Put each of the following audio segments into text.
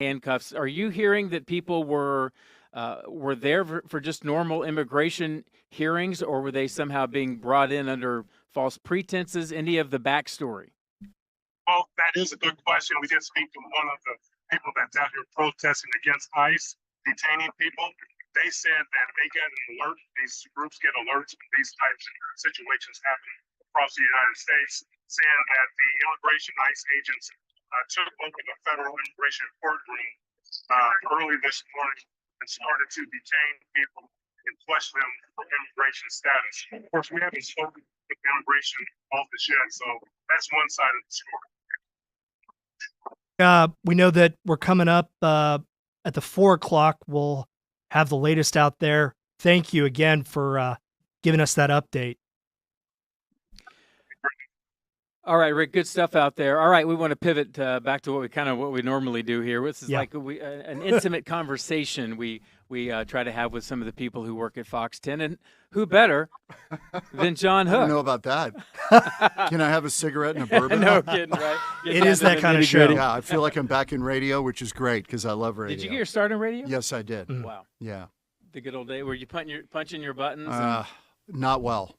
handcuffs. Are you hearing that people were there for just normal immigration hearings, or were they somehow being brought in under false pretenses? Any of the backstory? Well, that is a good question. We did speak to one of the people that's out here protesting against ICE detaining people. They said that they get an alert, these groups get alerts when these types of situations happen across the United States, saying that the immigration ICE agents took over the federal immigration courtroom early this morning and started to detain people and question them for immigration status. Of course, we haven't spoken with immigration office yet, so that's one side of the story. We know that we're coming up at the 4 o'clock. We'll have the latest out there. Thank you again for giving us that update. All right, Rick, good stuff out there. All right, we want to pivot back to what we normally do here. This is like an intimate conversation we try to have with some of the people who work at Fox 10, and who better than John Hook? I don't know about that. Can I have a cigarette and a bourbon? No kidding, right? It is that kind of show. Yeah, I feel like I'm back in radio, which is great because I love radio. Did you get your start in radio? Yes, I did. Wow. Yeah. The good old day where you punching your buttons? Not well.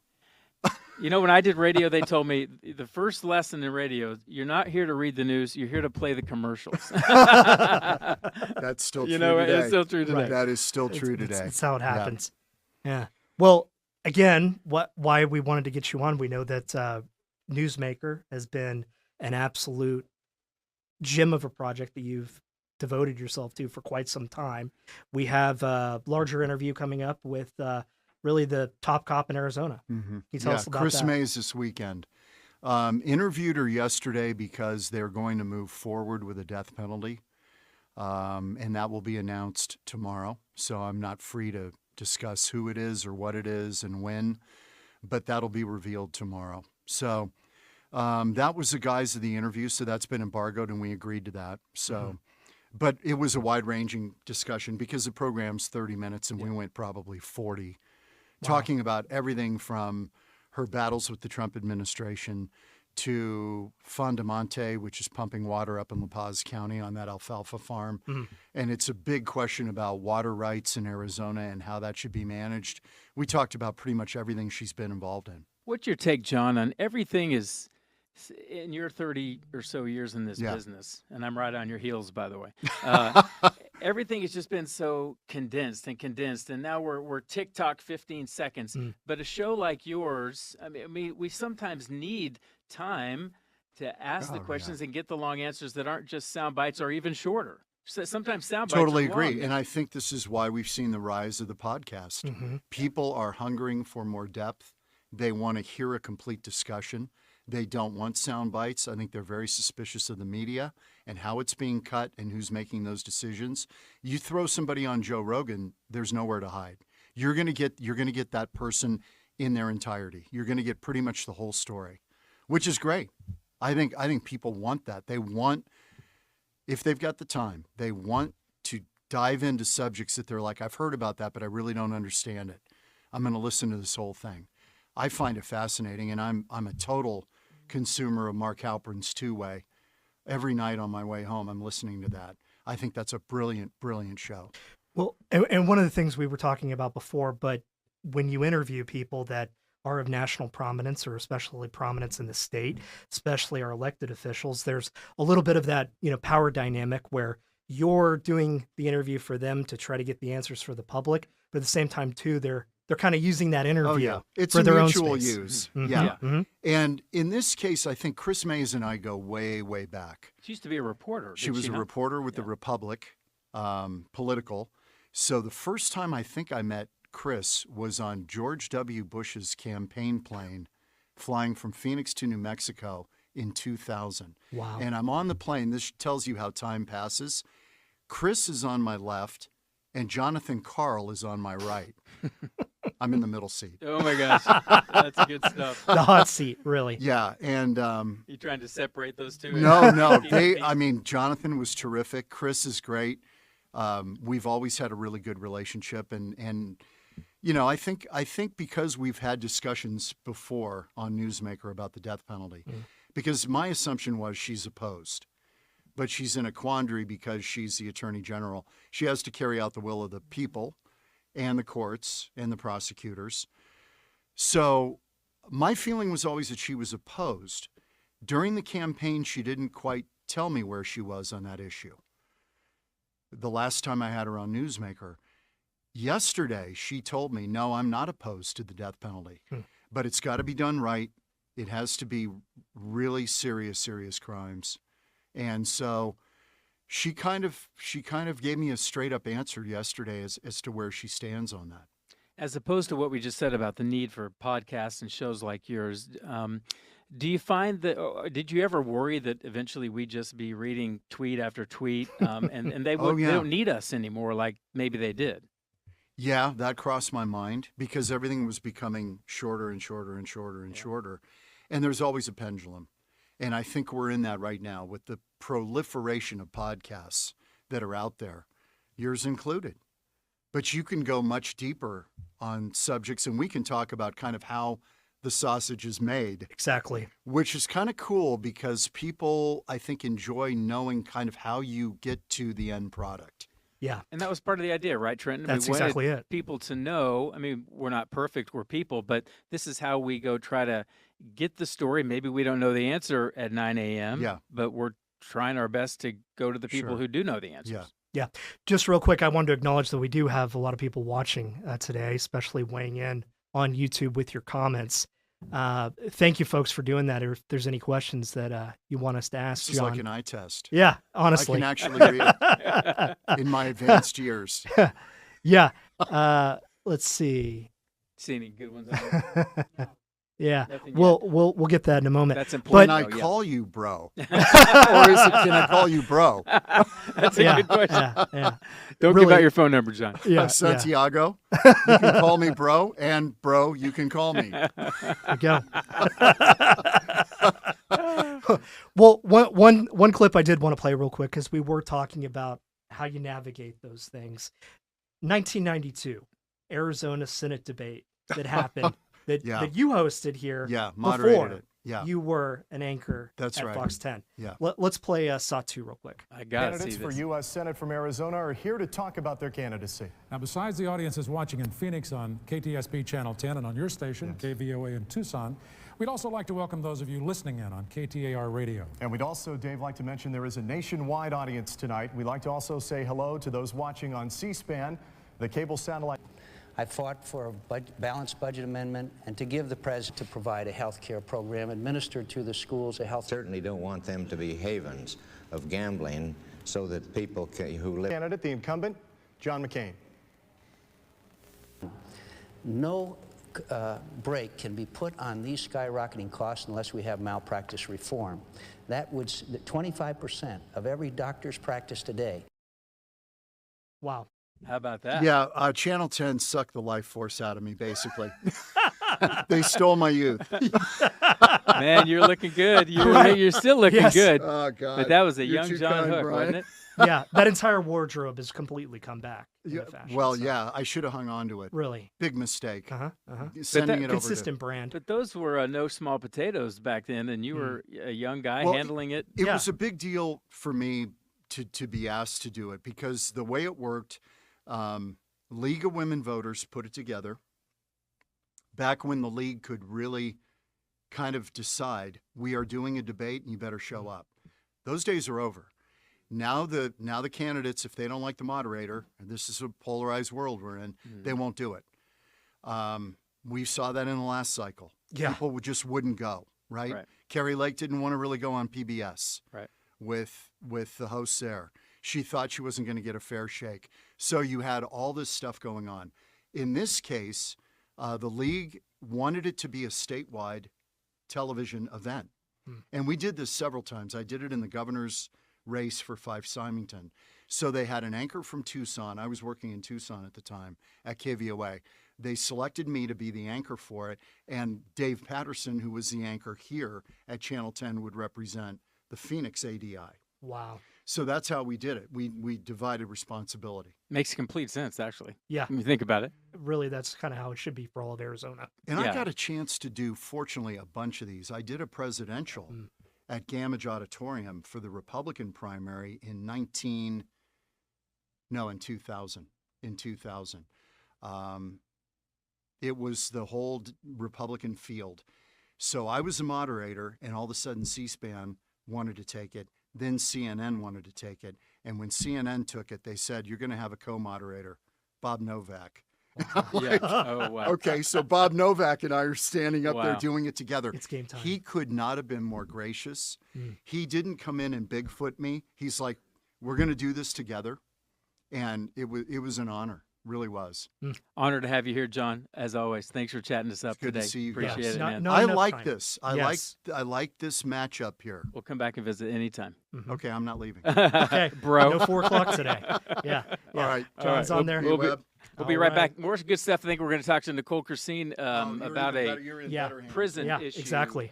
You know, when I did radio, they told me the first lesson in radio, you're not here to read the news, you're here to play the commercials. That's still true today. It's still true today. Right. That is still true today. That's how it happens. Yeah. Well, again, why we wanted to get you on, we know that Newsmaker has been an absolute gem of a project that you've devoted yourself to for quite some time. We have a larger interview coming up with really the top cop in Arizona. Mm-hmm. Can you tell us about Kris that? Mayes this weekend. Interviewed her yesterday because they're going to move forward with a death penalty, and that will be announced tomorrow. So I'm not free to discuss who it is or what it is and when, but that'll be revealed tomorrow. So that was the guise of the interview, so that's been embargoed, and we agreed to that. So, but it was a wide-ranging discussion because the program's 30 minutes, and we went probably 40. Talking about everything from her battles with the Trump administration to Fondamonte, which is pumping water up in La Paz County on that alfalfa farm. Mm-hmm. And it's a big question about water rights in Arizona and how that should be managed. We talked about pretty much everything she's been involved in. What's your take, John, on everything is in your 30 or so years in this business, and I'm right on your heels, by the way. Everything has just been so condensed, and now we're TikTok 15 seconds. But a show like yours, I mean, we sometimes need time to ask the questions and get the long answers that aren't just sound bites or even shorter. Sometimes sound bites totally are agree, long. and I think this is why we've seen the rise of the podcast. Mm-hmm. People are hungering for more depth. They want to hear a complete discussion. They don't want sound bites. I think they're very suspicious of the media and how it's being cut and who's making those decisions. You throw somebody on Joe Rogan, there's nowhere to hide. You're going to get that person in their entirety. You're going to get pretty much the whole story, which is great. I think people want that. They want, if they've got the time, they want to dive into subjects that they're like, I've heard about that, but I really don't understand it. I'm going to listen to this whole thing. I find it fascinating, and I'm a total consumer of Mark Halperin's Two-Way. Every night on my way home, I'm listening to that. I think that's a brilliant, brilliant show. Well, and one of the things we were talking about before, but when you interview people that are of national prominence or especially prominence in the state, especially our elected officials, there's a little bit of that, power dynamic where you're doing the interview for them to try to get the answers for the public, but at the same time too, they're kind of using that interview it's for a their mutual own space. use. Mm-hmm. Yeah. Mm-hmm. And in this case, I think Kris Mayes and I go way, way back. She used to be a reporter. She was a reporter with the Republic, political. So the first time I think I met Kris was on George W. Bush's campaign plane flying from Phoenix to New Mexico in 2000. Wow. And I'm on the plane. This tells you how time passes. Kris is on my left, and Jonathan Karl is on my right. I'm in the middle seat. Oh, my gosh. That's good stuff. The hot seat, really. Yeah, and you trying to separate those two? No. Jonathan was terrific. Kris is great. We've always had a really good relationship, and I think because we've had discussions before on Newsmaker about the death penalty, because my assumption was she's opposed. but she's in a quandary because she's the Attorney General. She has to carry out the will of the people and the courts and the prosecutors. So my feeling was always that she was opposed. During the campaign, she didn't quite tell me where she was on that issue. The last time I had her on Newsmaker, yesterday she told me, no, I'm not opposed to the death penalty, but it's got to be done right. It has to be really serious crimes. And so she kind of gave me a straight up answer yesterday as to where she stands on that. As opposed to what we just said about the need for podcasts and shows like yours, do you find that, did you ever worry that eventually we'd just be reading tweet after tweet and they, they don't need us anymore like maybe they did? Yeah, that crossed my mind because everything was becoming shorter and shorter and shorter and shorter. And there's always a pendulum. And I think we're in that right now with the proliferation of podcasts that are out there, yours included. But you can go much deeper on subjects, and we can talk about kind of how the sausage is made. Exactly. Which is kind of cool because people, I think, enjoy knowing kind of how you get to the end product. Yeah. And that was part of the idea, right, Trenton? That's exactly it. People to know, I mean, we're not perfect, we're people, but this is how we go try to get the story. Maybe we don't know the answer at 9 a.m., but we're trying our best to go to the people who do know the answers. Yeah. Just real quick, I wanted to acknowledge that we do have a lot of people watching today, especially weighing in on YouTube with your comments. Thank you, folks, for doing that. Or if there's any questions that you want us to ask, this is John. like an eye test. Yeah, honestly. I can actually read it in my advanced years. Yeah. Let's see. See any good ones? Yeah, we'll get that in a moment. That's important. Can I call you bro? Or is it, can I call you bro? That's a good question. Yeah. Don't give out your phone number, John. I'm Santiago. You can call me bro, and bro, you can call me. There you go. Well, one clip I did want to play real quick because we were talking about how you navigate those things. 1992, Arizona Senate debate that happened. That you hosted here. Yeah, moderated it. Yeah. You were an anchor at Fox 10. Yeah. Let's play Saw 2 real quick. I got to see this. Candidates for U.S. Senate from Arizona are here to talk about their candidacy. Now, besides the audiences watching in Phoenix on KTSB Channel 10 and on your station, KVOA in Tucson, we'd also like to welcome those of you listening in on KTAR Radio. And we'd also, Dave, like to mention there is a nationwide audience tonight. We'd like to also say hello to those watching on C-SPAN, the cable satellite. I fought for a balanced budget amendment and to give the president to provide a health care program administered to the schools. Certainly don't want them to be havens of gambling so that people who live... Candidate, the incumbent, John McCain. No brake can be put on these skyrocketing costs unless we have malpractice reform. That would 25% of every doctor's practice today. Wow. How about that? Yeah, Channel 10 sucked the life force out of me, basically. They stole my youth. Man, you're looking good. You're still looking good. Oh, God. But that was a young John Hook, wasn't it? Yeah, that entire wardrobe has completely come back. Well, yeah, I should have hung on to it. Really? Big mistake. Sending it over consistent brand. But those were no small potatoes back then, and you were a young guy handling it. It was a big deal for me to be asked to do it because the way it worked, League of Women Voters put it together back when the league could really kind of decide we are doing a debate and you better show up. Those days are over. Now the candidates, if they don't like the moderator, and this is a polarized world we're in, they won't do it. We saw that in the last cycle. Yeah. People just wouldn't go, right? Carrie Lake didn't want to really go on PBS with the hosts there. She thought she wasn't going to get a fair shake. So you had all this stuff going on. In this case, the league wanted it to be a statewide television event. And we did this several times. I did it in the governor's race for Fife-Symington. So they had an anchor from Tucson. I was working in Tucson at the time at KVOA. They selected me to be the anchor for it. And Dave Patterson, who was the anchor here at Channel 10, would represent the Phoenix ADI. Wow. So that's how we did it. We divided responsibility. Makes complete sense, actually. Yeah. When you think about it. Really, that's kind of how it should be for all of Arizona. And I got a chance to do, fortunately, a bunch of these. I did a presidential at Gamage Auditorium for the Republican primary in 2000. In 2000. It was the whole Republican field. So I was a moderator, and all of a sudden C-SPAN wanted to take it. Then CNN wanted to take it. And when CNN took it, they said, you're going to have a co-moderator, Bob Novak. Yeah. Oh, wow. Okay, so Bob Novak and I are standing up there Wow. doing it together. It's game time. He could not have been more gracious. He didn't come in and Bigfoot me. He's like, we're going to do this together. And it was an honor. Really was. Honored to have you here, John. As always, thanks for chatting us up Good today. to see you Appreciate guys. it, man. Not I enough like time. this. Yes. I like this matchup here. We'll come back and visit anytime. Okay, I'm not leaving. Okay, Bro. No 4 o'clock today. Yeah. All right. John's on there. We'll be, Webb. we'll be All right right. back. More good stuff. I think we're going to talk to Nicole Krasean about You're in Yeah. better hands. prison Yeah, issue exactly.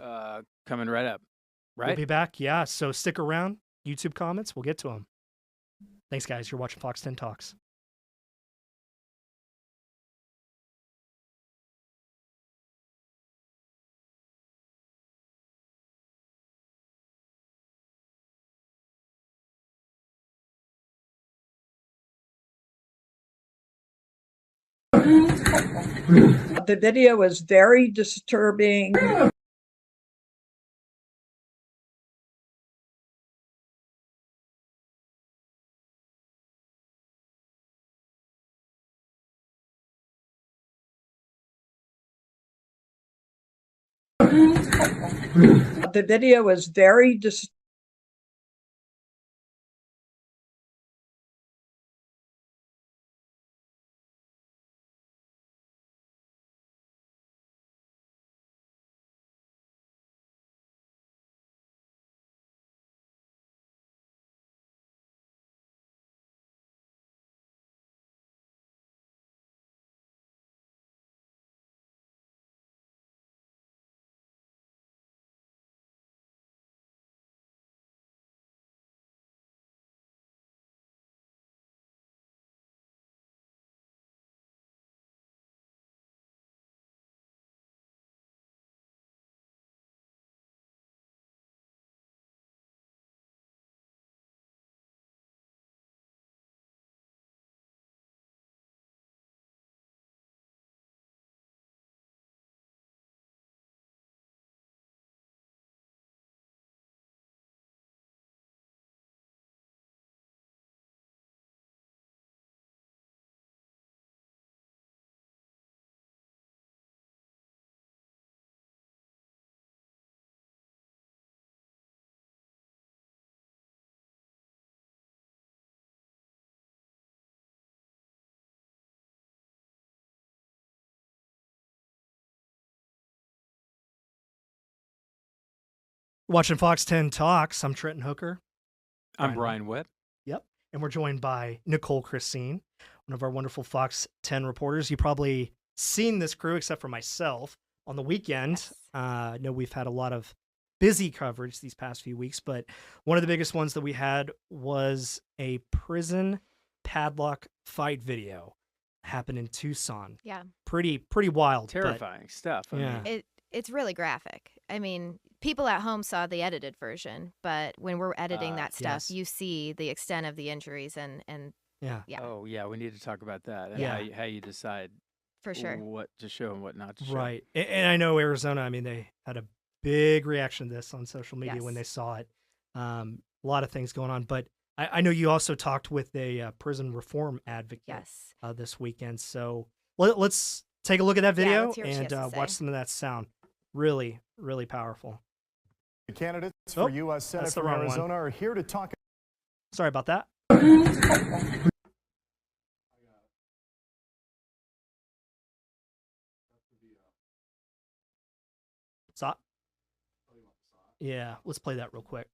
coming right up. We'll Right? be back. Yeah. So stick around. YouTube comments. We'll get to them. Thanks, guys. You're watching Fox 10 Talks. The video was very disturbing. The video was very disturbing. Watching Fox 10 Talks. I'm Trenton Hooker. I'm Brian Webb. Yep. And we're joined by Nicole Krasean, one of our wonderful Fox 10 reporters. You probably seen this crew, except for myself, on the weekend. Yes. I know we've had a lot of busy coverage these past few weeks, but one of the biggest ones that we had was a prison padlock fight video. Happened in Tucson. Yeah. Pretty wild. but- Terrifying stuff. I Yeah. mean, It's really graphic. I mean, people at home saw the edited version, but when we're editing that stuff, yes. you see the extent of the injuries and Yeah. yeah, oh, yeah, we need to talk about that and Yeah. how you decide for sure. what to show and what not to show. Right. And I know Arizona, I mean, they had a big reaction to this on social media when Yes. they saw it. A lot of things going on. But I know you also talked with a prison reform advocate Yes. this weekend. So let's take a look at that Yeah, video let's hear what she and has to watch say. some of that sound. Really, really powerful. The candidates Oh, for U.S. Senate that's the from wrong one. Arizona are here to talk. Sorry about that. Stop. Yeah, let's play that real quick.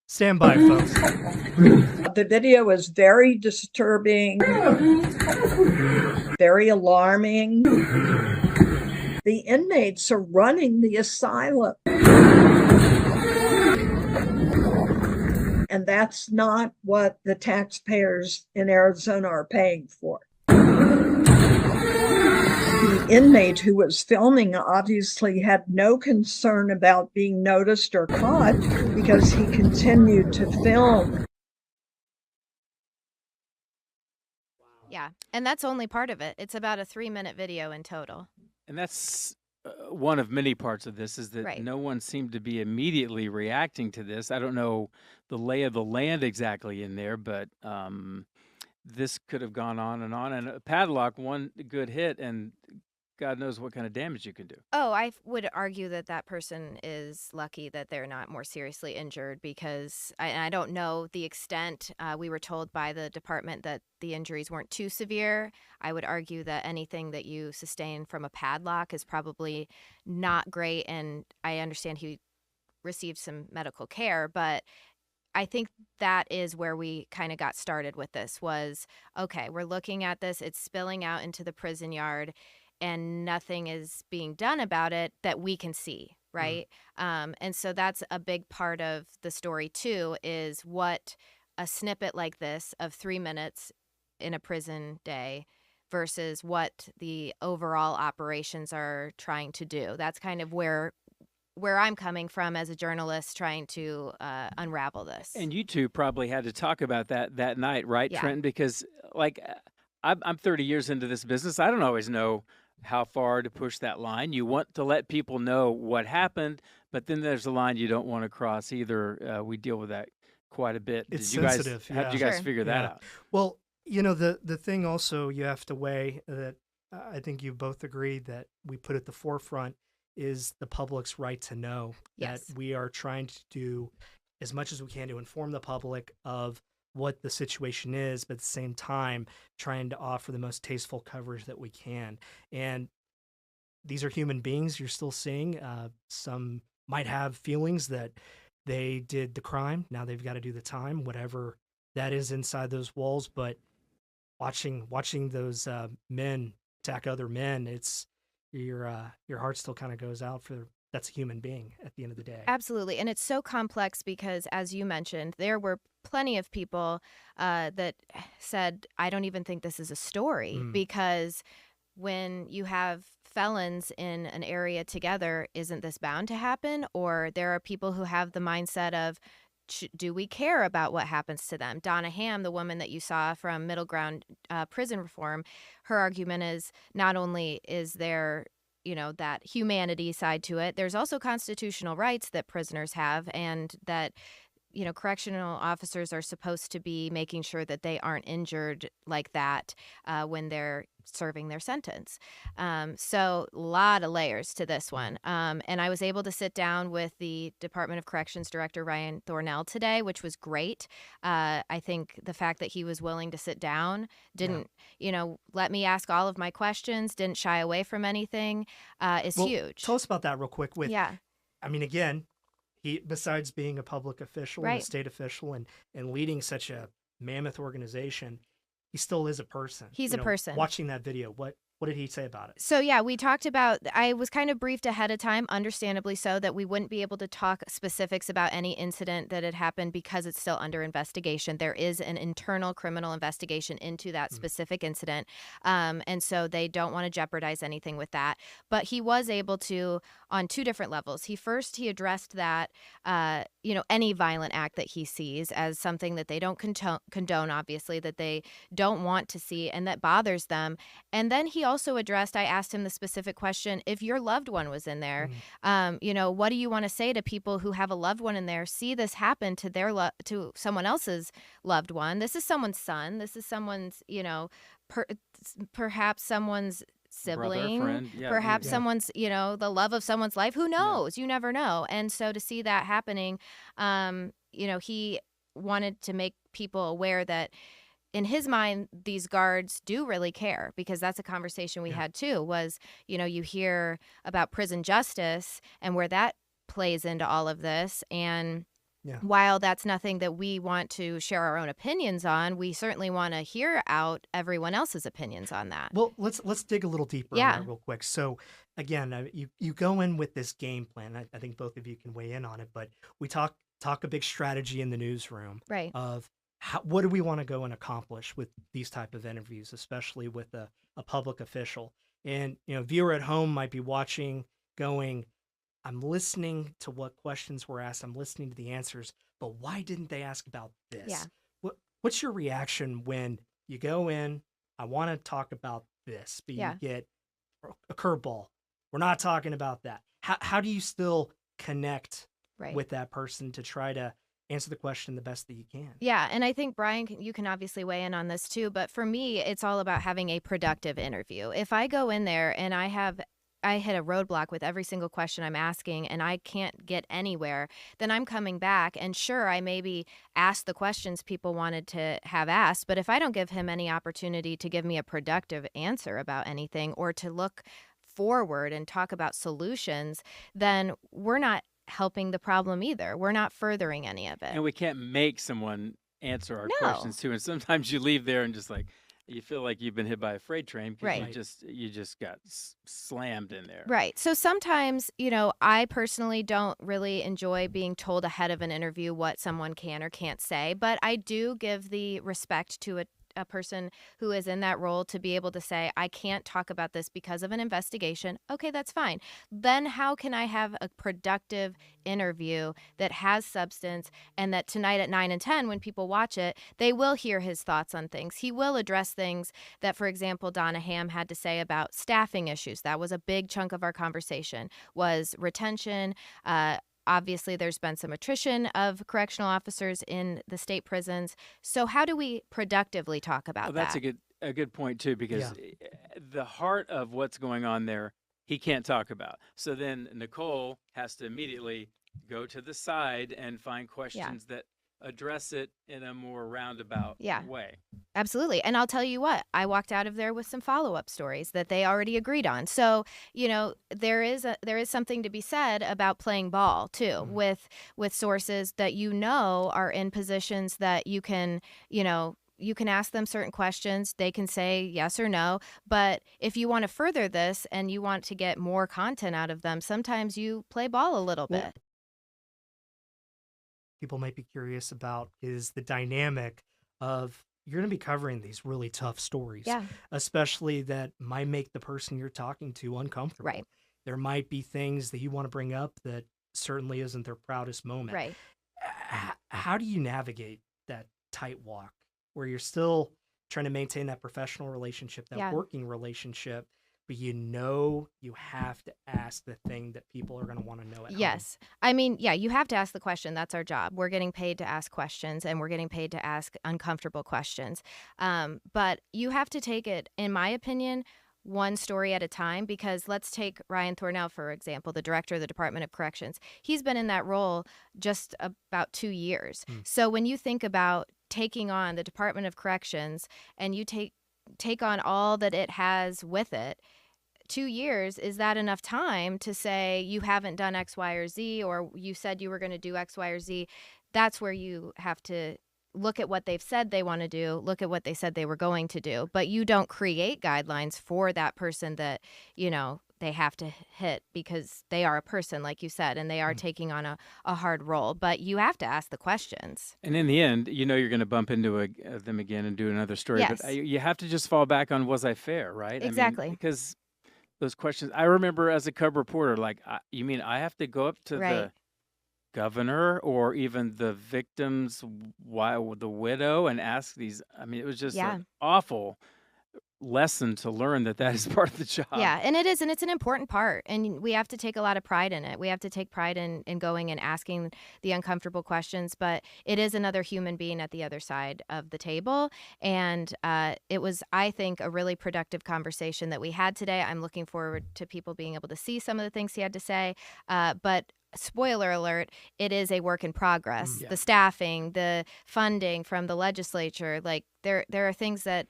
Stand by, folks. The video was very disturbing, very alarming. The inmates are running the asylum. And that's not what the taxpayers in Arizona are paying for. The inmate who was filming obviously had no concern about being noticed or caught because he continued to film. Yeah. And that's only part of it. It's about a 3-minute video in total. And that's one of many parts of this, is that Right. no one seemed to be immediately reacting to this. I don't know the lay of the land exactly in there, but this could have gone on. And a padlock, one good hit, and God knows what kind of damage you can do. Oh, I would argue that that person is lucky that they're not more seriously injured, because I don't know the extent. We were told by the department that the injuries weren't too severe. I would argue that anything that you sustain from a padlock is probably not great, and I understand he received some medical care, but I think that is where we kind of got started with this was, okay, we're looking at this, it's spilling out into the prison yard, and nothing is being done about it that we can see, right? And so that's a big part of the story too, is what a snippet like this of 3 minutes in a prison day versus what the overall operations are trying to do. That's kind of where I'm coming from as a journalist trying to unravel this. And you two probably had to talk about that night, right, Yeah. Trenton? Because like I'm 30 years into this business. I don't always know how far to push that line. You want to let people know what happened, but then there's a line you don't want to cross either. We deal with that quite a bit. It's Did you guys, sensitive, how did you yeah. guys Sure. figure that Yeah. out? Well, the thing also you have to weigh that I think you both agree that we put at the forefront is the public's right to know. Yes. That we are trying to do as much as we can to inform the public of what the situation is, but at the same time trying to offer the most tasteful coverage that we can. And these are human beings you're still seeing. Some might have feelings that they did the crime. Now they've got to do the time, whatever that is inside those walls. But watching those men attack other men, it's your heart still kind of goes out for that's a human being at the end of the day. Absolutely. And it's so complex because, as you mentioned, there were plenty of people that said, I don't even think this is a story, because when you have felons in an area together, isn't this bound to happen? Or there are people who have the mindset of, do we care about what happens to them? Donna Ham, the woman that you saw from Middle Ground Prison Reform, her argument is not only is there, that humanity side to it, there's also constitutional rights that prisoners have, and that, correctional officers are supposed to be making sure that they aren't injured like that when they're serving their sentence. So a lot of layers to this one. And I was able to sit down with the Department of Corrections Director, Ryan Thornell, today, which was great. I think the fact that he was willing to sit down, didn't, let me ask all of my questions, didn't shy away from anything, is huge. Tell us about that real quick. Yeah. I mean, again, he, besides being a public official and Right. a state official and leading such a mammoth organization, he still is a person. He's a person. Watching that video, what did he say about it? So, yeah, we talked about, I was kind of briefed ahead of time, understandably so, that we wouldn't be able to talk specifics about any incident that had happened because it's still under investigation. There is an internal criminal investigation into that specific incident. And so they don't want to jeopardize anything with that. But he was able to, on two different levels. He addressed that, any violent act that he sees as something that they don't condone, obviously, that they don't want to see and that bothers them. And then he also addressed, I asked him the specific question, if your loved one was in there, what do you want to say to people who have a loved one in there, see this happen to to someone else's loved one? This is someone's son. This is someone's, perhaps someone's sibling, Brother, friend. Yeah, perhaps someone's, the love of someone's life. Who knows? You never know. And so to see that happening, he wanted to make people aware that in his mind, these guards do really care, because that's a conversation we had too, was, you hear about prison justice and where that plays into all of this. And while that's nothing that we want to share our own opinions on, we certainly want to hear out everyone else's opinions on that. Well, let's dig a little deeper on that real quick. So again, you go in with this game plan. I think both of you can weigh in on it, but we talk a big strategy in the newsroom, right, of what do we want to go and accomplish with these type of interviews, especially with a public official. And, viewer at home might be watching going, I'm listening to what questions were asked. I'm listening to the answers, but why didn't they ask about this? Yeah. What's your reaction when you go in, I want to talk about this, but you get a curveball? We're not talking about that. How do you still connect with that person to try to answer the question the best that you can? Yeah, and I think, Brian, you can obviously weigh in on this too, but for me, it's all about having a productive interview. If I go in there and I hit a roadblock with every single question I'm asking and I can't get anywhere, then I'm coming back and sure, I maybe asked the questions people wanted to have asked, but if I don't give him any opportunity to give me a productive answer about anything or to look forward and talk about solutions, then we're not helping the problem either. We're not furthering any of it. And we can't make someone answer our No. questions too. And sometimes you leave there and just like, you feel like you've been hit by a freight train because Right. you just got slammed in there. Right. So sometimes, I personally don't really enjoy being told ahead of an interview what someone can or can't say, but I do give the respect to a person who is in that role to be able to say, I can't talk about this because of an investigation. Okay, that's fine. Then how can I have a productive interview that has substance and that tonight at 9 and 10, when people watch it, they will hear his thoughts on things. He will address things that, for example, Donna Ham had to say about staffing issues. That was a big chunk of our conversation, was retention. Obviously, there's been some attrition of correctional officers in the state prisons. So how do we productively talk about That's that? a good point too, because the heart of what's going on there, he can't talk about. So then Nicole has to immediately go to the side and find questions that address it in a more roundabout way. Absolutely. And I'll tell you what, I walked out of there with some follow-up stories that they already agreed on. So, there is something to be said about playing ball too, with sources that are in positions that you can ask them certain questions. They can say yes or no. But if you want to further this and you want to get more content out of them, sometimes you play ball a little bit. People might be curious about is the dynamic of you're going to be covering these really tough stories, especially that might make the person you're talking to uncomfortable. Right. There might be things that you want to bring up that certainly isn't their proudest moment. Right. How do you navigate that tight walk where you're still trying to maintain that professional relationship, that working relationship, but you have to ask the thing that people are going to want to know at home? Yes. I mean, you have to ask the question. That's our job. We're getting paid to ask questions and we're getting paid to ask uncomfortable questions. But you have to take it, in my opinion, one story at a time, because let's take Ryan Thornell, for example, the director of the Department of Corrections. He's been in that role just about 2 years. So when you think about taking on the Department of Corrections and you take on all that it has with it, 2 years, is that enough time to say you haven't done X, Y, or Z, or you said you were going to do X, Y, or Z? That's where you have to look at what they've said they want to do, look at what they said they were going to do, but you don't create guidelines for that person that, they have to hit because they are a person, like you said, and they are taking on a hard role. But you have to ask the questions. And in the end, you're going to bump into them again and do another story. Yes. But you have to just fall back on, was I fair, right? Exactly. Because those questions, I remember as a cub reporter, like, you mean I have to go up to the governor or even the victim's the widow and ask these? I mean, it was just an awful lesson to learn that is part of the job. Yeah, and it is, and it's an important part, and we have to take a lot of pride in it. We have to take pride in going and asking the uncomfortable questions, but it is another human being at the other side of the table, and it was, I think, a really productive conversation that we had today. I'm looking forward to people being able to see some of the things he had to say, but spoiler alert, it is a work in progress. The staffing, the funding from the legislature, like there are things that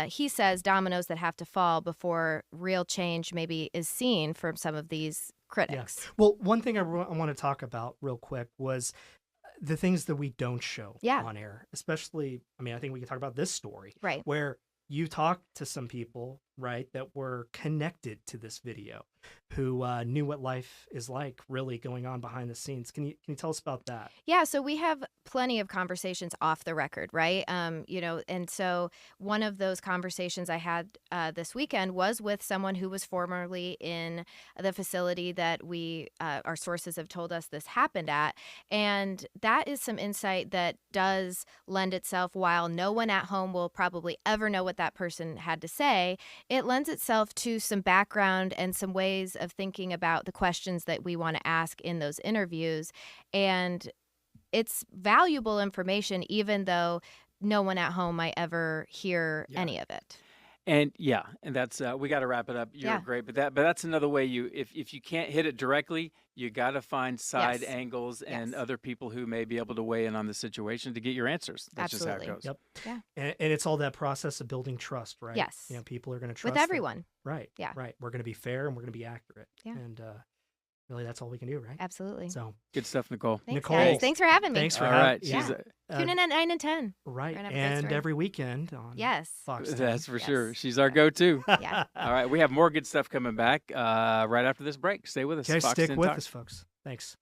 he says, dominoes that have to fall before real change maybe is seen from some of these critics. Yeah. Well, one thing I want to talk about real quick was the things that we don't show on air, especially, I mean, I think we can talk about this story, right, where you talk to some people right, that were connected to this video, who knew what life is like really going on behind the scenes. Can you tell us about that? Yeah, so we have plenty of conversations off the record, right? And so one of those conversations I had this weekend was with someone who was formerly in the facility that our sources have told us this happened at, and that is some insight that does lend itself. While no one at home will probably ever know what that person had to say, it lends itself to some background and some ways of thinking about the questions that we want to ask in those interviews. And it's valuable information, even though no one at home might ever hear any of it. And that's we got to wrap it up. You're great, but that's another way if you can't hit it directly, you got to find side angles and other people who may be able to weigh in on the situation to get your answers. That's Absolutely. just how it goes. Yep. Yeah. And it's all that process of building trust, right? Yes. People are going to trust with everyone. Right. Yeah. Right. We're going to be fair and we're going to be accurate. Yeah. And really, that's all we can do, right? Absolutely. So good stuff, Nicole. Thanks, Nicole, guys. Thanks for having me. Thanks for all having right. me. She's Tune in at 9 and 10. Right. Right And every weekend on Fox 10. That's for sure. She's our go-to. Yeah. All right. We have more good stuff coming back right after this break. Stay with us. Okay, Fox stick 10 with Talks. us, folks. Thanks.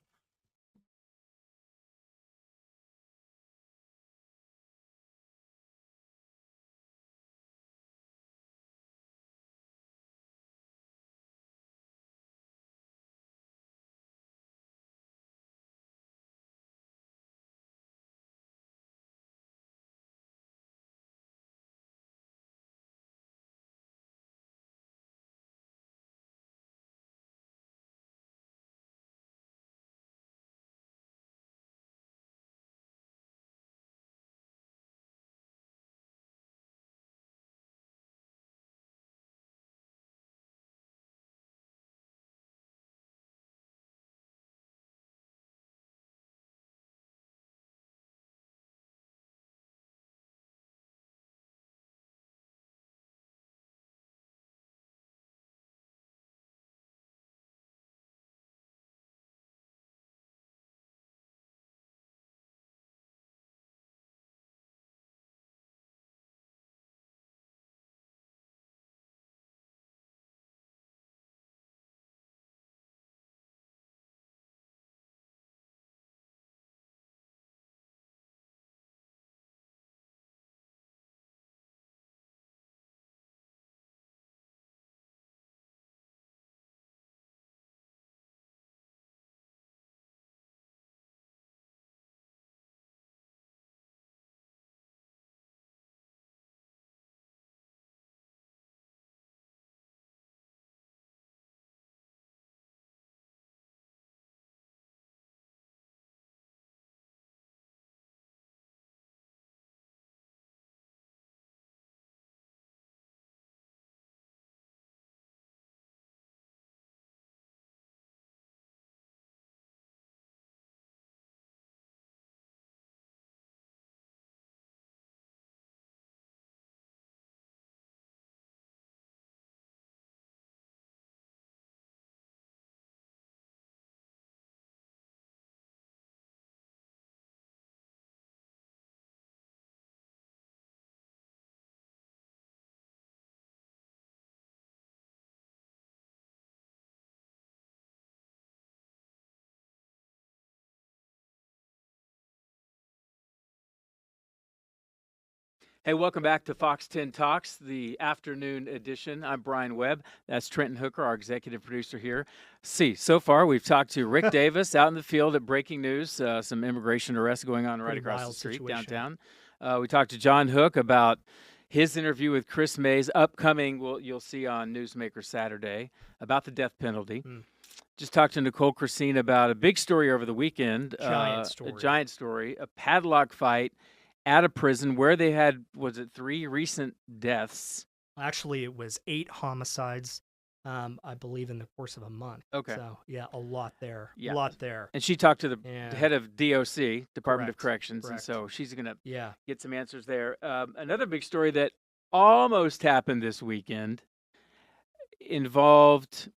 Hey, welcome back to Fox 10 Talks, the afternoon edition. I'm Brian Webb. That's Trenton Hooker, our executive producer here. So far we've talked to Rick Davis out in the field at Breaking News, some immigration arrests going on right across the street downtown. We talked to John Hook about his interview with Kris Mayes, upcoming, you'll see on Newsmaker Saturday, about the death penalty. Just talked to Nicole Krasean about a big story over the weekend. A giant story, a padlock fight at a prison where they had, 3 recent deaths? Actually, it was 8 homicides, I believe, in the course of a month. Okay. So, yeah, a lot there. Yeah. A lot there. And she talked to the head of DOC, Department of Corrections, and Correct. so she's going to Yeah. get some answers there. Another big story that almost happened this weekend involved,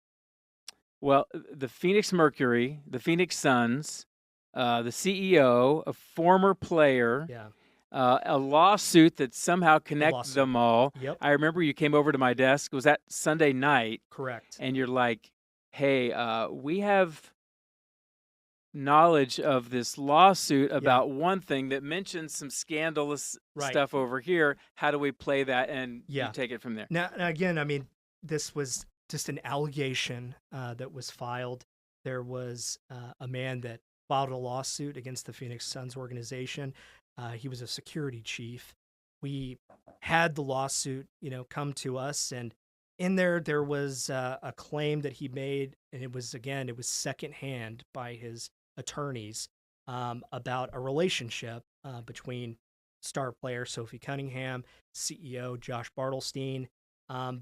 the Phoenix Mercury, the Phoenix Suns, the CEO, a former player. Yeah. a lawsuit that somehow connects lawsuit. them all. Yep. I remember you came over to my desk. It was that Sunday night, Correct. and you're like, "Hey, we have knowledge of this lawsuit about one thing that mentions some scandalous Right. stuff over here. How do we play that?" And Yeah. you take it from there. Now, again, I mean, this was just an allegation that was filed. There was a man that filed a lawsuit against the Phoenix Suns organization. He was a security chief. We had the lawsuit, come to us, and in there was a claim that he made, and it was secondhand by his attorneys about a relationship between star player Sophie Cunningham, CEO Josh Bartelstein,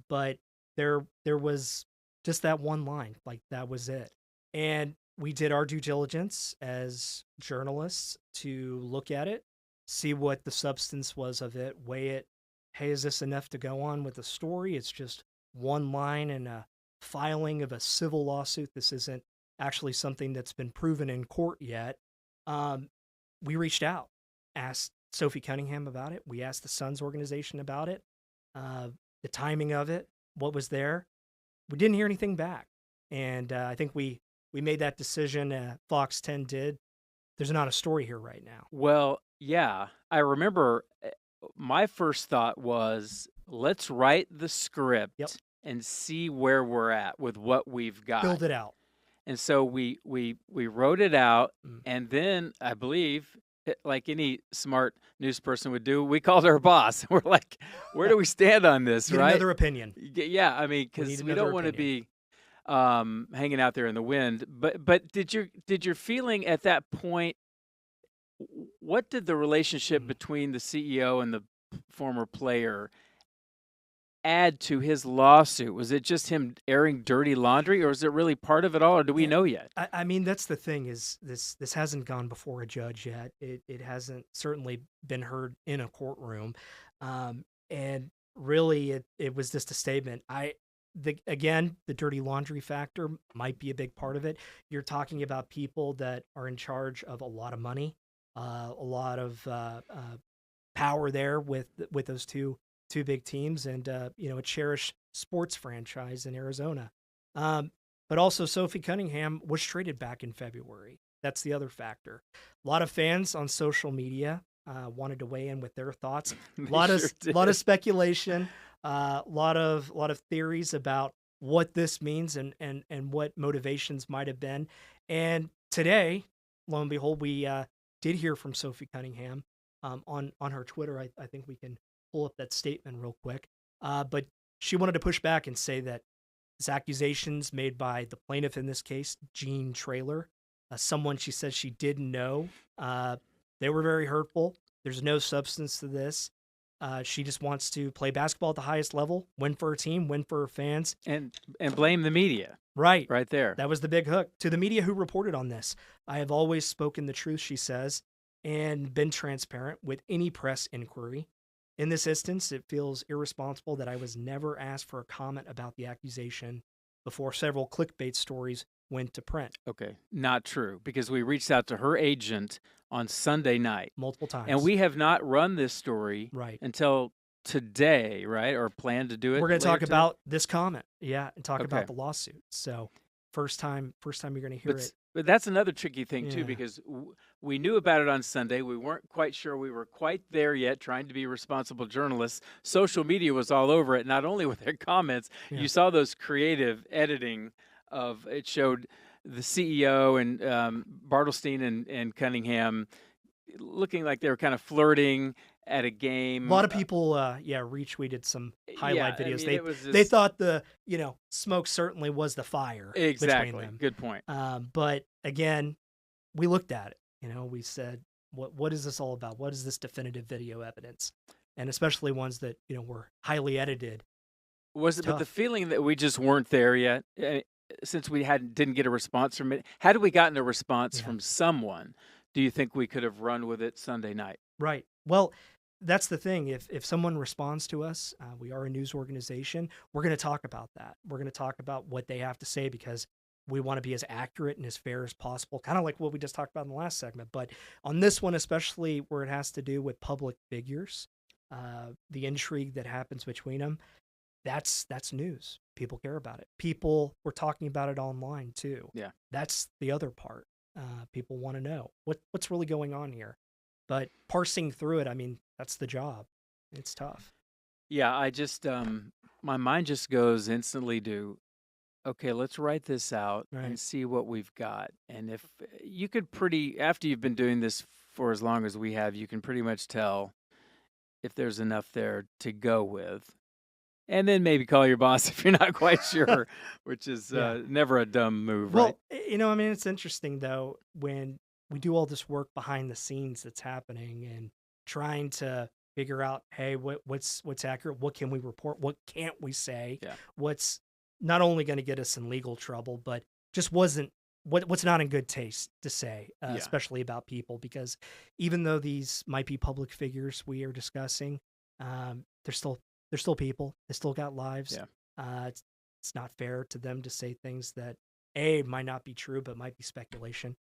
but there was just that one line, like that was it. And we did our due diligence as journalists to look at it, see what the substance was of it, weigh it. Hey, is this enough to go on with the story? It's just one line in a filing of a civil lawsuit. This isn't actually something that's been proven in court yet. We reached out, asked Sophie Cunningham about it. We asked the Suns organization about it, the timing of it, what was there. We didn't hear anything back. And I think we made that decision. Fox 10 did. There's not a story here right now. Well, yeah, I remember my first thought was, let's write the script and see where we're at with what we've got. Build it out. And so we wrote it out, and then I believe, like any smart news person would do, we called our boss. We're like, where do we stand on this, Get right? another opinion. Yeah, I mean, because we don't want to be hanging out there in the wind. But did your feeling at that point, what did the relationship between the CEO and the former player add to his lawsuit? Was it just him airing dirty laundry, or is it really part of it all, or do we know yet? I mean, that's the thing, is this hasn't gone before a judge yet. It hasn't certainly been heard in a courtroom. And really it was just a statement. Again, the dirty laundry factor might be a big part of it. You're talking about people that are in charge of a lot of money, a lot of power there with those two big teams, and a cherished sports franchise in Arizona. But also Sophie Cunningham was traded back in February. That's the other factor. A lot of fans on social media wanted to weigh in with their thoughts. A lot of speculation, a lot of theories about what this means and what motivations might have been. And today, lo and behold, we did hear from Sophie Cunningham on her Twitter. I think we can pull up that statement real quick. But she wanted to push back and say that this accusations made by the plaintiff in this case, Jean Traylor, someone she says she didn't know, they were very hurtful. There's no substance to this. She just wants to play basketball at the highest level, win for her team, win for her fans. And blame the media. Right there. That was the big hook. To the media who reported on this, I have always spoken the truth, she says, and been transparent with any press inquiry. In this instance, it feels irresponsible that I was never asked for a comment about the accusation before several clickbait stories went to print. Okay, not true, because we reached out to her agent on Sunday night. Multiple times. And we have not run this story right until today, right? Or plan to do it. We're going to talk today? about this comment, and talk about the lawsuit. So first time you're going to hear it. But that's another tricky thing, too, because we knew about it on Sunday. We weren't quite sure we were quite there yet, trying to be responsible journalists. Social media was all over it, not only with their comments. You saw those creative editing of it, showed the CEO and Bartelstein and Cunningham looking like they were kind of flirting at a game. A lot of people, retweeted some highlight videos. I mean, they thought the smoke certainly was the fire. Exactly. Between them. Good point. But again, we looked at it. We said, what is this all about? What is this definitive video evidence? And especially ones that were highly edited. Was it? But the feeling that we just weren't there yet, since we didn't get a response from it. Had we gotten a response from someone, do you think we could have run with it Sunday night? Right. Well, that's the thing. If someone responds to us, we are a news organization. We're going to talk about that. We're going to talk about what they have to say, because we want to be as accurate and as fair as possible, kind of like what we just talked about in the last segment. But on this one, especially where it has to do with public figures, the intrigue that happens between them, that's news. People care about it. People were talking about it online too. Yeah. That's the other part. People want to know what's really going on here. But parsing through it, I mean, that's the job. It's tough. Yeah, I just my mind just goes instantly to, okay, let's write this out and see what we've got. And if you could after you've been doing this for as long as we have, you can pretty much tell if there's enough there to go with. And then maybe call your boss if you're not quite sure, which is never a dumb move, right? Well, you know, I mean, it's interesting, though, when we do all this work behind the scenes that's happening and trying to figure out, hey, what's accurate? What can we report? What can't we say? Yeah. What's not only going to get us in legal trouble, but just what's not in good taste to say, especially about people, because even though these might be public figures we are discussing, they're still people. They still got lives. Yeah. It's not fair to them to say things that might not be true, but might be speculation.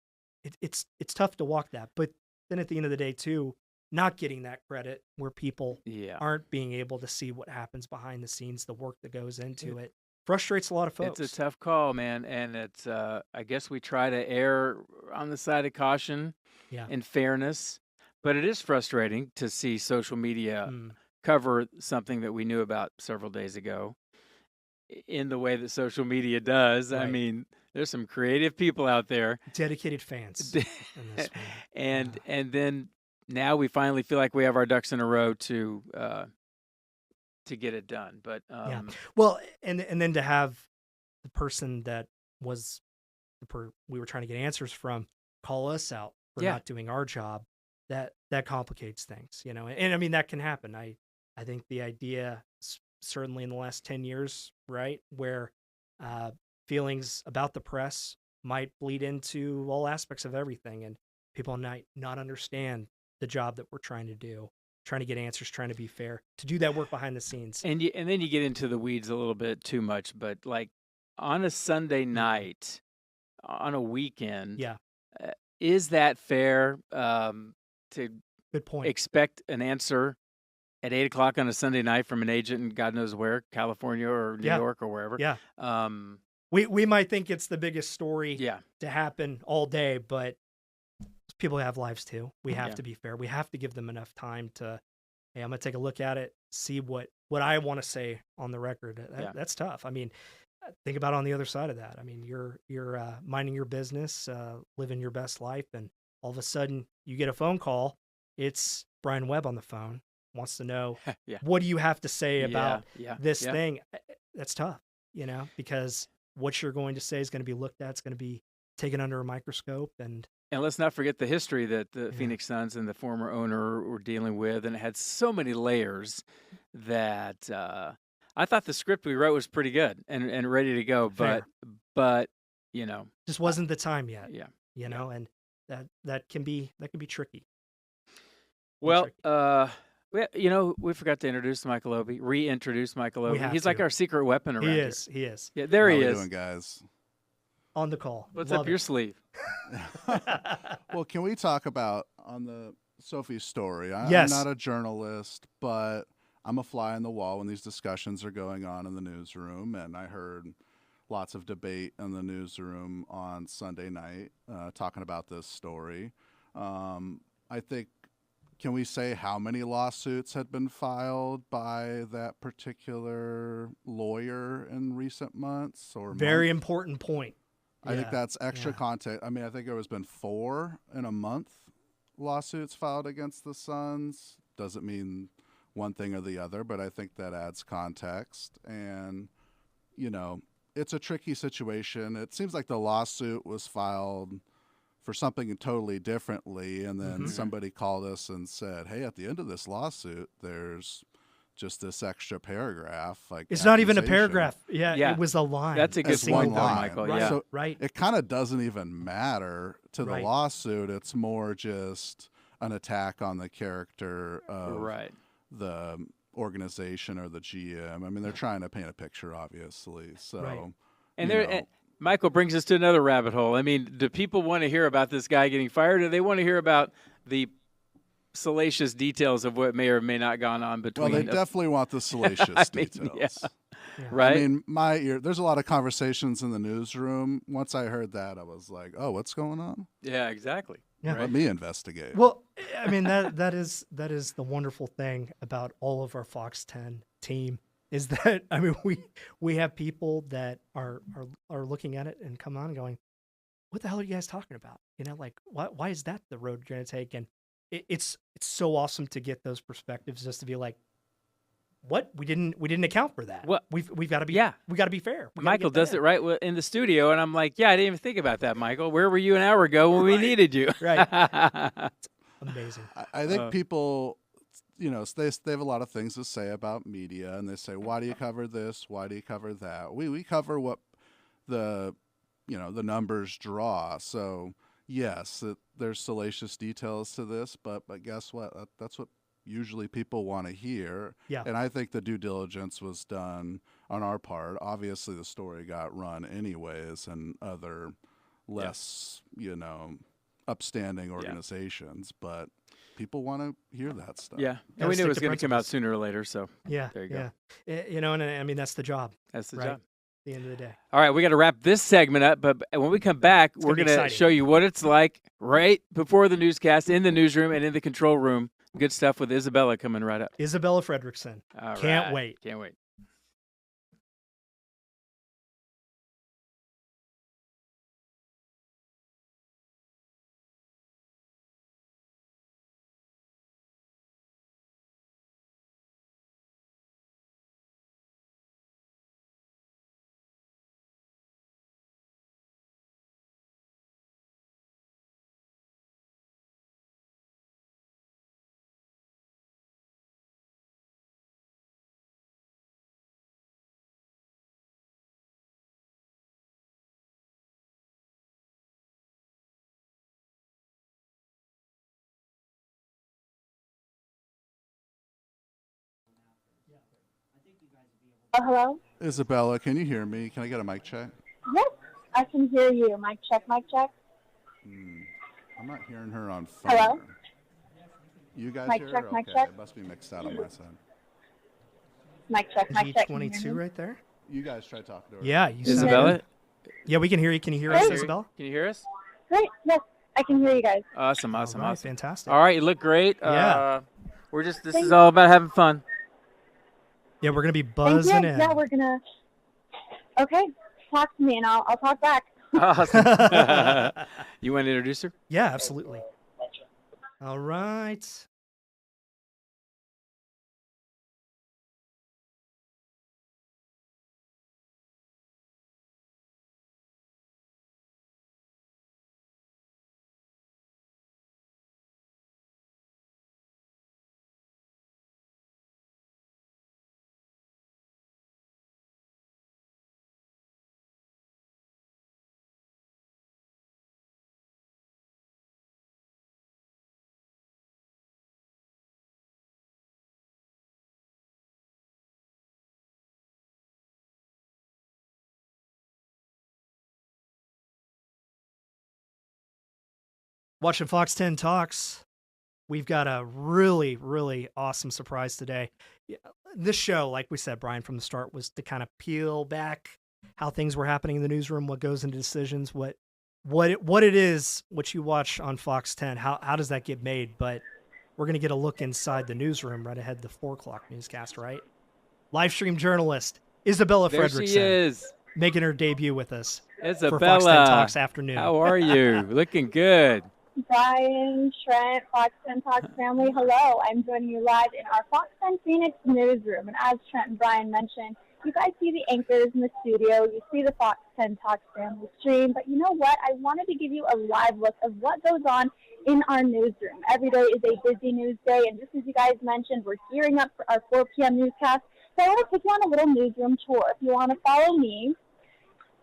It's tough to walk that. But then at the end of the day, too, not getting that credit where people aren't being able to see what happens behind the scenes, the work that goes into it, frustrates a lot of folks. It's a tough call, man. And it's, I guess we try to err on the side of caution and fairness. But it is frustrating to see social media cover something that we knew about several days ago in the way that social media does. I mean, there's some creative people out there, dedicated fans, and then now we finally feel like we have our ducks in a row to get it done. But well, and then to have the person that was we were trying to get answers from call us out for not doing our job, that complicates things, you know. And I mean, that can happen. I think the idea, certainly in the last 10 years, right, where feelings about the press might bleed into all aspects of everything, and people might not understand the job that we're trying to do, trying to get answers, trying to be fair, to do that work behind the scenes. And then you get into the weeds a little bit too much, but like on a Sunday night, on a weekend, is that fair to Good point. expect an answer at 8 o'clock on a Sunday night from an agent in God knows where, California or New York or wherever? Yeah. We might think it's the biggest story to happen all day, but people have lives too. We have to be fair. We have to give them enough time to, hey, I'm going to take a look at it, see what I want to say on the record. That's tough. I mean, think about on the other side of that. I mean, you're minding your business, living your best life, and all of a sudden you get a phone call. It's Brian Webb on the phone, wants to know, what do you have to say about this thing? That's tough, you know, because what you're going to say is going to be looked at. It's going to be taken under a microscope. And let's not forget the history that the Phoenix Suns and the former owner were dealing with. And it had so many layers that I thought the script we wrote was pretty good and ready to go. But you know, just wasn't the time yet. Yeah. You know, and that can be tricky. Well, you know, we forgot to introduce Michael Obie, reintroduce Michael Obie. He's like our secret weapon around here. He is. Yeah, there he is. How we doing, guys? On the call. What's up your sleeve? Well, can we talk about on the Sophie story? I'm not a journalist, but I'm a fly on the wall when these discussions are going on in the newsroom, and I heard lots of debate in the newsroom on Sunday night talking about this story. I think, can we say how many lawsuits had been filed by that particular lawyer in recent months? Or very important point. I think that's extra content. I mean, I think there has been 4 in a month lawsuits filed against the Suns. Doesn't mean one thing or the other, but I think that adds context. And, you know, it's a tricky situation. It seems like the lawsuit was filed for something totally differently, and then somebody called us and said, hey, at the end of this lawsuit, there's just this extra paragraph. Like, it's not even a paragraph. It was a line. That's a good point, though, Michael. Right. So it kind of doesn't even matter to the lawsuit. It's more just an attack on the character of the organization or the GM. I mean, they're trying to paint a picture, obviously. So, and Michael brings us to another rabbit hole. I mean, do people want to hear about this guy getting fired, or do they want to hear about the salacious details of what may or may not gone on between? Well, they definitely want the salacious details. Yeah. Right? I mean, there's a lot of conversations in the newsroom. Once I heard that, I was like, oh, what's going on? Yeah, exactly. Yeah. Let me investigate. Well, I mean, that is the wonderful thing about all of our Fox 10 team is that, I mean, we have people that are looking at it and come on and going, what the hell are you guys talking about? You know, like, why is that the road you're going to take? And it's so awesome to get those perspectives, just to be like, what? We didn't account for that. Well, we've got to be we got to be fair. Michael does it right in the studio, and I'm like, yeah, I didn't even think about that, Michael. Where were you an hour ago when we needed you? Right. Amazing. I think people, you know, they have a lot of things to say about media, and they say, why do you cover this? Why do you cover that? We cover what the numbers draw. So yes, there's salacious details to this, but guess what? That's what usually people want to hear. Yeah. And I think the due diligence was done on our part. Obviously, the story got run anyways, and other less, upstanding organizations, but people want to hear that stuff. Yeah. And we knew it was going to come out sooner or later, so there you go. And I mean, that's the job. That's the job. job. At the end of the day. All right, we got to wrap this segment up, but when we come back, we're going to show you what it's like right before the newscast, in the newsroom, and in the control room. Good stuff with Isabella coming right up. Isabella Fredrickson. Can't wait. Can't wait. Hello? Isabella, can you hear me? Can I get a mic check? Yes, I can hear you. Mic check, mic check. I'm not hearing her on phone. Hello? You guys mic hear check, her? mic Okay, check. it must be mixed out on my side. Mic check, mic check. G22 right there. You guys try talking to her. Yeah. Isabella? Yeah, we can hear you. Can you hear us, Isabella? Can you hear us? Great. Yes, I can hear you guys. Awesome. All right, fantastic. All right, you look great. Yeah. This is all about having fun. Yeah, we're gonna be Thank buzzing you. in. Yeah, we're gonna. Okay, talk to me and I'll talk back. Awesome. You want to introduce her? Yeah, absolutely. All right. Watching Fox 10 Talks, we've got a really, really awesome surprise today. This show, like we said, Brian, from the start, was to kind of peel back how things were happening in the newsroom, what goes into decisions, what it is, what you watch on Fox 10, how does that get made? But we're going to get a look inside the newsroom right ahead of the 4 o'clock newscast, right? Live stream journalist Isabella There Fredrickson. she is. Making her debut with us Isabella, for Fox 10 Talks afternoon. How are you? Looking good. Brian, Trent, Fox 10 Talks family, hello. I'm joining you live in our Fox 10 Phoenix newsroom. And as Trent and Brian mentioned, you guys see the anchors in the studio. You see the Fox 10 Talks family stream. But you know what? I wanted to give you a live look of what goes on in our newsroom. Every day is a busy news day. And just as you guys mentioned, we're gearing up for our 4 p.m. newscast. So I want to take you on a little newsroom tour. If you want to follow me,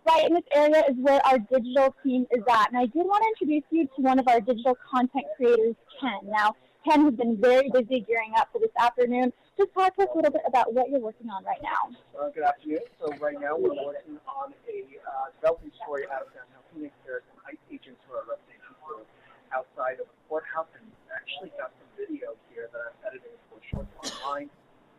right in this area is where our digital team is at. And I did want to introduce you to one of our digital content creators, Ken. Now, Ken has been very busy gearing up for this afternoon. Just talk to us a little bit about what you're working on right now. Good afternoon. So right now we're working on a developing story out of downtown Phoenix. There are some ICE agents who are arresting people outside of the courthouse, and actually got some video here that I'm editing for short online.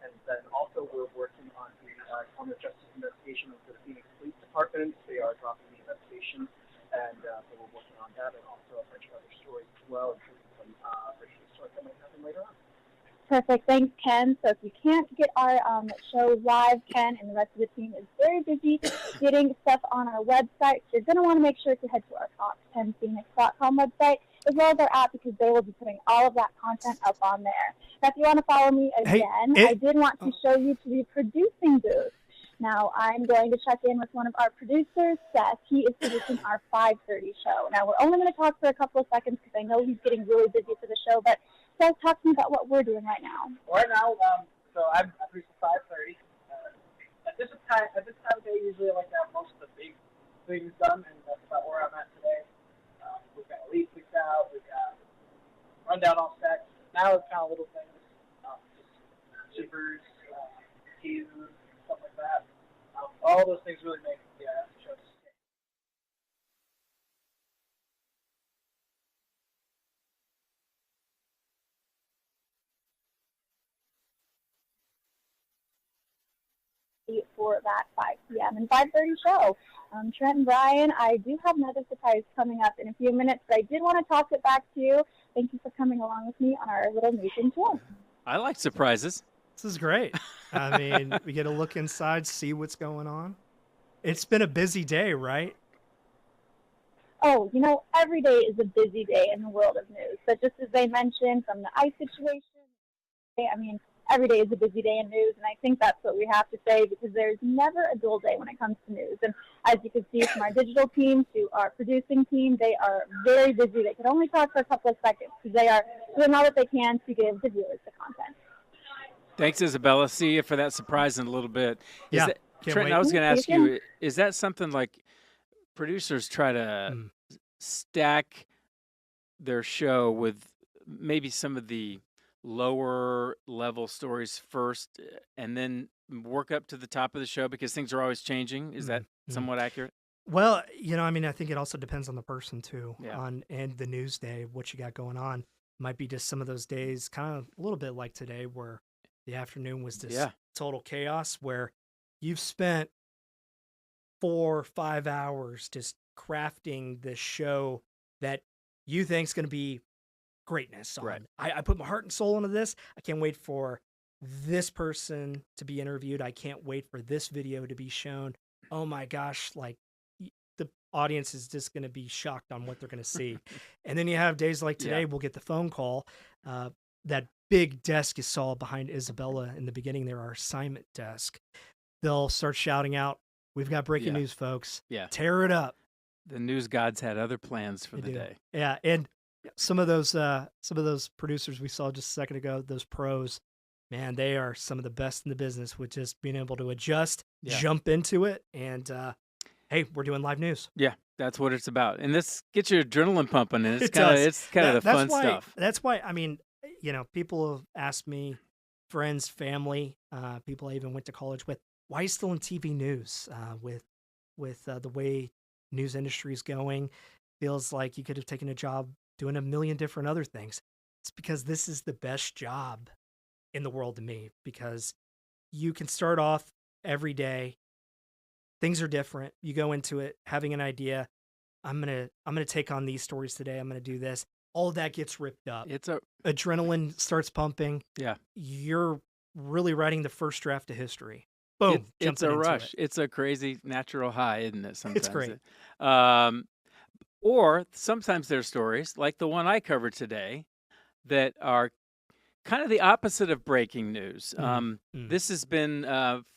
And then also we're working on the criminal justice investigation of the Phoenix Police Department. They are dropping the investigation, and so we're working on that, and also a bunch of other stories as well, including some racial stories that might happen later on. Perfect. Thanks, Ken. So if you can't get our show live, Ken and the rest of the team is very busy getting stuff on our website. So you're going to want to make sure to head to our fox10phoenix.com website, as well as our app, because they will be putting all of that content up on there. Now, if you want to follow me again, I did want to show you to the producing booth. Now, I'm going to check in with one of our producers, Seth. He is producing our 5:30 show. Now, we're only going to talk for a couple of seconds because I know he's getting really busy for the show, but Seth, talk to me about what we're doing right now. Right now, so I'm producing 5:30. At this time of day, usually I like to have most of the big things done, and that's about where I'm at today. We've got a lead picked out, we've got rundown all sets. Now it's kind of little things, just zippers, keys, stuff like that. All those things really make the show sustain. For that 5 p.m. and 5:30 show. Trent and Brian, I do have another surprise coming up in a few minutes, but I did want to toss it back to you. Thank you for coming along with me on our little newsroom tour. I like surprises. This is great. I mean, we get to look inside, see what's going on. It's been a busy day, right? Oh, you know, every day is a busy day in the world of news. But just as they mentioned, from the ICE situation, I mean, every day is a busy day in news, and I think that's what we have to say, because there's never a dull day when it comes to news. And as you can see from our digital team to our producing team, they are very busy. They can only talk for a couple of seconds because they are doing all that they can to give the viewers the content. Thanks, Isabella. See you for that surprise in a little bit. Yeah, Trenton, I was going to ask you, is that something like producers try to stack their show with maybe some of the lower level stories first and then work up to the top of the show because things are always changing? Is that somewhat accurate? Well, you know, I mean, I think it also depends on the person too, Yeah. and the news day, what you got going on. Might be just some of those days, kind of a little bit like today, where the afternoon was just total chaos, where you've spent 4 or 5 hours just crafting this show that you think is going to be greatness on. Right. I put my heart and soul into this. I can't wait for this person to be interviewed. I can't wait for this video to be shown. Oh my gosh, like the audience is just going to be shocked on what they're going to see. And then you have days like today, we'll get the phone call. That big desk you saw behind Isabella in the beginning there, our assignment desk. They'll start shouting out, "We've got breaking news, folks. Yeah. Tear it up." The news gods had other plans for the day. Yeah, and some of those producers we saw just a second ago, those pros, man, they are some of the best in the business with just being able to adjust, jump into it, and hey, we're doing live news. Yeah, that's what it's about, and this gets your adrenaline pumping, and it's kind of the fun stuff. That's why, I mean, you know, people have asked me, friends, family, people I even went to college with, why are you still in TV news? With the way news industry is going, feels like you could have taken a job doing a million different other things. It's because this is the best job in the world to me, because you can start off every day. Things are different. You go into it having an idea. I'm gonna take on these stories today. I'm gonna do this. All of that gets ripped up. Adrenaline starts pumping. Yeah. You're really writing the first draft of history. Boom. It's a rush. It's a crazy natural high, isn't it? Sometimes it's great. Or sometimes there's stories like the one I covered today that are kind of the opposite of breaking news. This has been,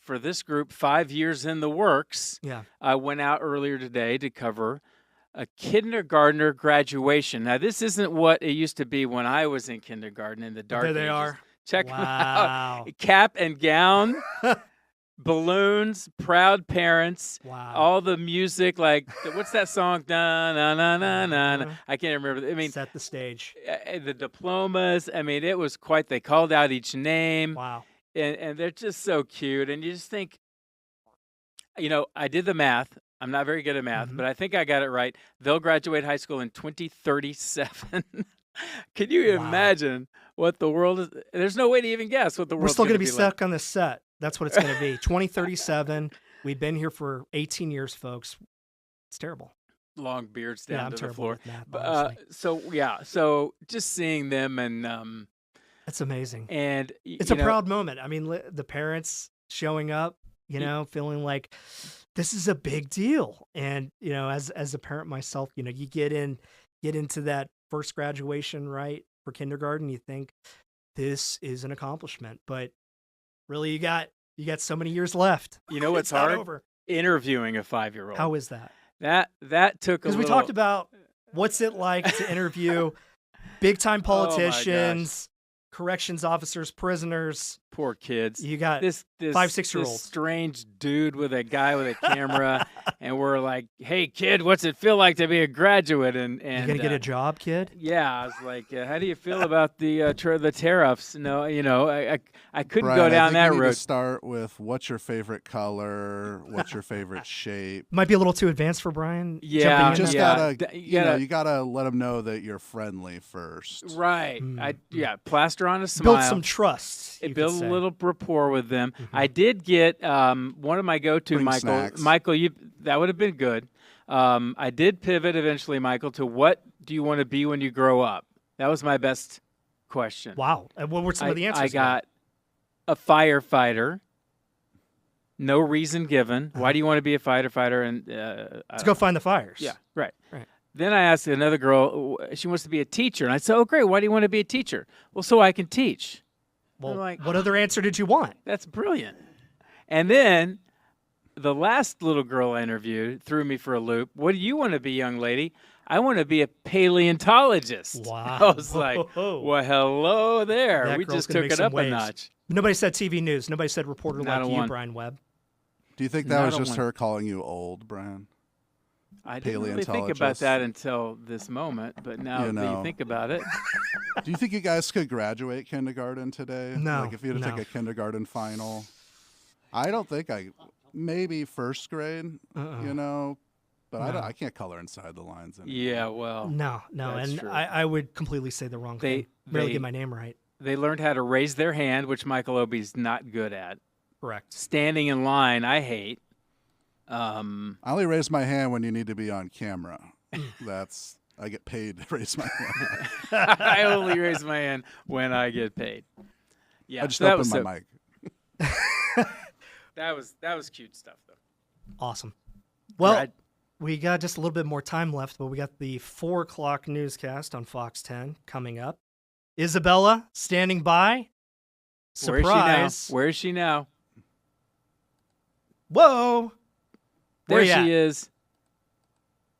for this group, 5 years in the works. Yeah. I went out earlier today to cover a kindergartner graduation. Now, this isn't what it used to be when I was in kindergarten in the dark There they ages. are. Check them out. Cap and gown, balloons, proud parents, Wow. all the music, like what's that song? Na na na na na. Na. I can't remember. I mean, set the stage. The diplomas. I mean, it was quite. They called out each name. Wow. And they're just so cute, and you just think, I did the math. I'm not very good at math, but I think I got it right. They'll graduate high school in 2037. Can you imagine what the world is? There's no way to even guess what the world's We're still going to be be stuck on this set. That's what it's going to be. 2037. We've been here for 18 years, folks. It's terrible. Long beards down to the floor. With math, so just seeing them and that's amazing. And it's a proud moment. I mean, the parents showing up, feeling like this is a big deal. And as a parent myself, you get into that first graduation, right, for kindergarten, you think this is an accomplishment, but really you got so many years left. You know what's hard? Over. Interviewing a 5-year-old. How is that? That took a little... Because we talked about what's it like to interview big time politicians, corrections officers, prisoners. Poor kids. You got this 5-6-year-old strange dude with a guy with a camera, and we're like, "Hey, kid, what's it feel like to be a graduate?" And you gonna get a job, kid? Yeah, I was like, "How do you feel about the tariffs?" No, I couldn't Brian, go down I think that we need road. to start with what's your favorite color, what's your favorite shape. Might be a little too advanced for Brian. Yeah, you just gotta let them know that you're friendly first. Right. Plaster on a smile. Build some trust. Build a little rapport with them. I did get one of my go-to, Bring Michael. snacks. Michael, that would have been good. I did pivot eventually, Michael, to what do you want to be when you grow up? That was my best question. Wow. And what were some of the answers? I got a firefighter. No reason given. Why do you want to be a firefighter? And let's go find the fires. Yeah, right. Then I asked another girl, she wants to be a teacher. And I said, oh, great. Why do you want to be a teacher? Well, so I can teach. Well, what other answer did you want? That's brilliant. And then the last little girl I interviewed threw me for a loop. What do you want to be, young lady? I want to be a paleontologist. Wow. I was like, well, hello there. That we girl's just gonna took make it some up waves. a notch. Nobody said TV news. Nobody said reporter Not like a you, one. Brian Webb. Do you think that was just her calling you old, Brian? I didn't really think about that until this moment, but now that you think about it. Do you think you guys could graduate kindergarten today? No. Like if you had to take a kindergarten final? I don't think maybe first grade, but I can't color inside the lines anymore. Yeah, well. No, and true. I would completely say the wrong thing. Really get my name right. They learned how to raise their hand, which Michael Obie's not good at. Correct. Standing in line, I hate. I only raise my hand when you need to be on camera. I get paid to raise my hand. I only raise my hand when I get paid. Yeah, I just opened my mic. That was cute stuff, though. Awesome. Well, we got just a little bit more time left, but we got the 4 o'clock newscast on Fox 10 coming up. Isabella standing by. Surprise. Where is she now? Whoa. There she is.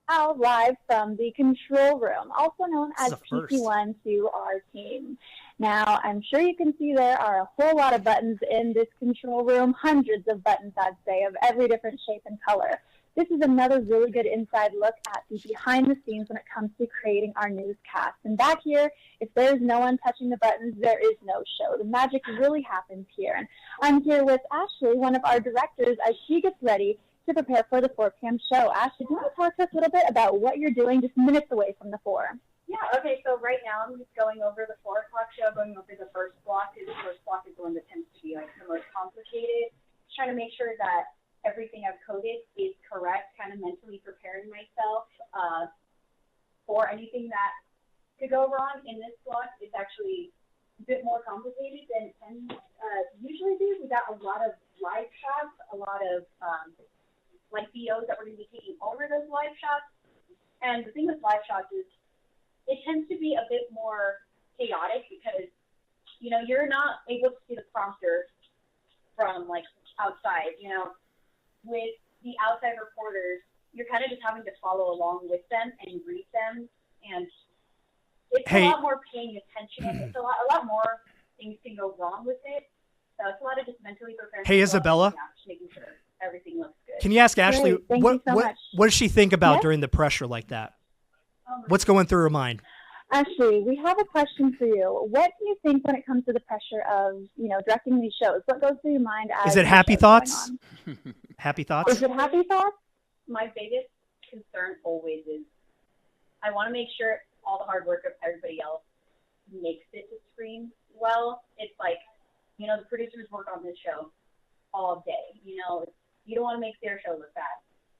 Now live from the control room, also known as This is a first. PC1 to our team. Now, I'm sure you can see there are a whole lot of buttons in this control room, hundreds of buttons, I'd say, of every different shape and color. This is another really good inside look at the behind the scenes when it comes to creating our newscast. And back here, if there's no one touching the buttons, there is no show. The magic really happens here. And I'm here with Ashley, one of our directors, as she gets ready to prepare for the 4 p.m. show. Ashley, do you want to talk to us a little bit about what you're doing just minutes away from the 4? Yeah, okay, so right now I'm just going over the 4 o'clock show, going over the first block. The first block is the one that tends to be like the most complicated. Just trying to make sure that everything I've coded is correct, kind of mentally preparing myself for anything that could go wrong. In this block, it's actually a bit more complicated than it tends usually be. We got a lot of live shots, a lot of like VOs that we're going to be taking over those live shots. And the thing with live shots is it tends to be a bit more chaotic because, you're not able to see the prompter from, like, outside, With the outside reporters, you're kind of just having to follow along with them and read them. And it's a lot more paying attention. It's a lot more things can go wrong with it. So it's a lot of just mentally preparing. Hey, Isabella. Just making sure everything looks good. Can you ask Ashley Great. Thank you so much. what does she think about Yes? during the pressure like that? What's going through her mind? Ashley, we have a question for you. What do you think when it comes to the pressure of, directing these shows? What goes through your mind as Is it the happy show's going thoughts? on? Happy thoughts? Is it happy thoughts? My biggest concern always is I want to make sure all the hard work of everybody else makes it to screen well. It's like, the producers work on this show all day. You don't want to make their show look bad.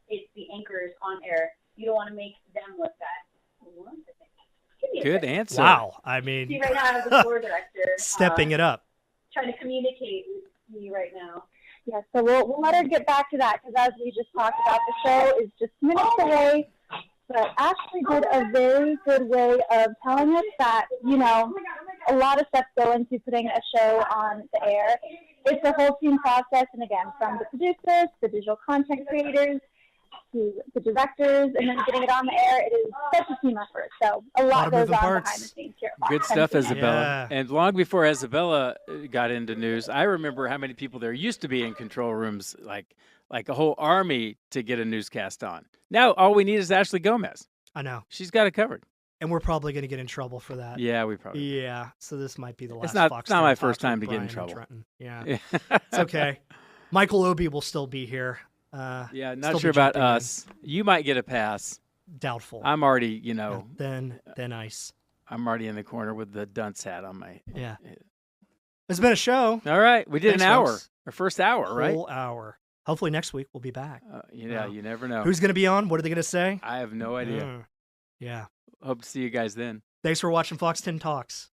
It's the anchors on air. You don't want to make them look bad. Good answer. Wow. I mean, See, right now I have the floor director stepping it up. trying to communicate with me right now. Yeah, so we'll let her get back to that because as we just talked about, the show is just minutes away. But Ashley did a very good way of telling us that, a lot of steps go into putting a show on the air. It's a whole team process, and again, from the producers, the digital content creators, to the directors, and then getting it on the air, it is such a team effort. So a lot goes on behind the scenes here. Good stuff, Isabella. Yeah. And long before Isabella got into news, I remember how many people there used to be in control rooms, like a whole army to get a newscast on. Now all we need is Ashley Gomez. I know. She's got it covered. And we're probably going to get in trouble for that. Yeah, we probably. Yeah. So this might be the last. It's not Fox my News first Talks time with to get in Brian and trouble. Trenton. Yeah. It's okay. Michael Obie will still be here. Yeah, not still sure be about jumping in. us. You might get a pass. Doubtful. I'm already, Then ice. I'm already in the corner with the dunce hat on my. Yeah. It's been a show. All right, we did Thanks, an hour. folks. Our first hour, right? Whole hour. Hopefully next week we'll be back. Yeah, you never know. Who's going to be on? What are they going to say? I have no idea. Yeah. Hope to see you guys then. Thanks for watching Fox 10 Talks.